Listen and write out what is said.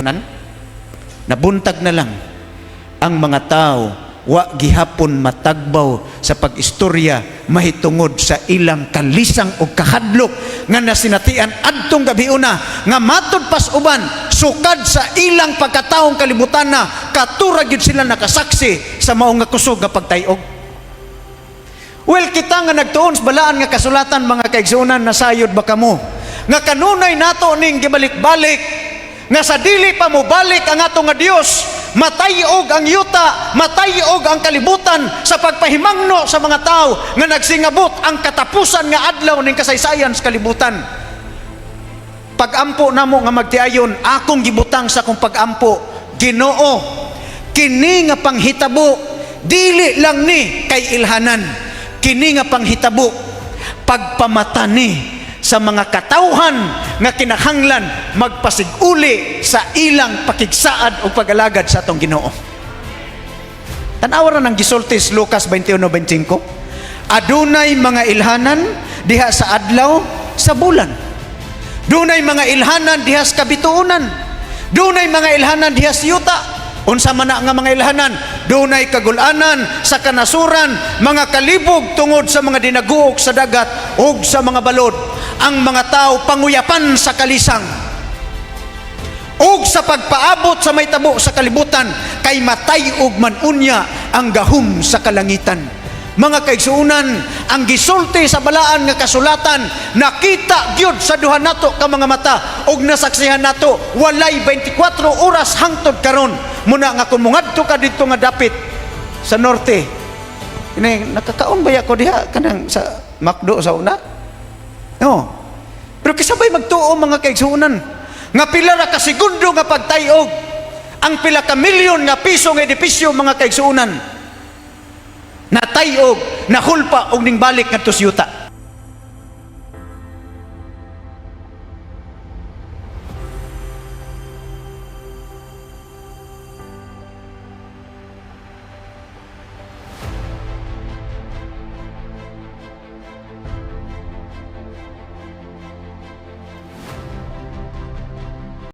tanan. Nabuntag na lang ang mga tao wa gihapon matagbaw sa pag-istorya mahitungod sa ilang kalisang o kahadlok nga nasinatian adtong gabiuna nga matud pas uban sukad sa ilang pagkataong kalibutan na katura gyud sila nakasaksi sa mao nga kusog nga pagtayog. Well, kita nga nagtuon sa balaan nga kasulatan mga kaigsuonan, nasayod ba kamo nga kanunay nato ning gibalik-balik nga sa dili pa mo balik ang ato nga Dios, matayog ang yuta, matayog ang kalibutan sa pagpahimangno sa mga tao nga nagsingabot ang katapusan nga adlaw ning kasaysayan sa kalibutan. Pagampo namo nga magtiayon, akong gibutang sa akong pagampo, Ginoo, kini nga panghitabo dili lang ni kay ilhanan, kini nga panghitabo pagpamatani sa mga katawhan nga kinahanglan magpasiguli sa ilang pakigsaad o pag-alagad sa atong Ginoo. Tanawa ra ng gisultis Lucas 21:25. Adunay mga ilhanan diha sa adlaw sa bulan. Dunay mga ilhanan diha sa kabituonan. Dunay mga ilhanan diha sa yuta. Unsa man nga mga ilhanan? Dunay kagulanan sa kanasuran, mga kalibog tungod sa mga dinaguok sa dagat ug sa mga balod. Ang mga tao panguyapan sa kalisang ug sa pagpaabot sa may tabo sa kalibutan kay matay ug manunya ang gahom sa kalangitan. Mga kaigsuonan, ang gisulti sa balaan nga kasulatan nakita gyud sa duha nato ka mga mata ug nasaksihan nato walay 24 oras hangtod karon. Muna nga kung mungadto ka dito nga dapit sa norte, ini nakakaon ba ko diha kanang sa Macdo sa una? No. Pero kasabay magtuo mga kaigsuonan nga pila ra ka segundo nga pagtayog ang pila ka milyon nga piso nga edipisyo mga kaigsuonan natayog, nahulpa og ning balik ngadto sa yuta.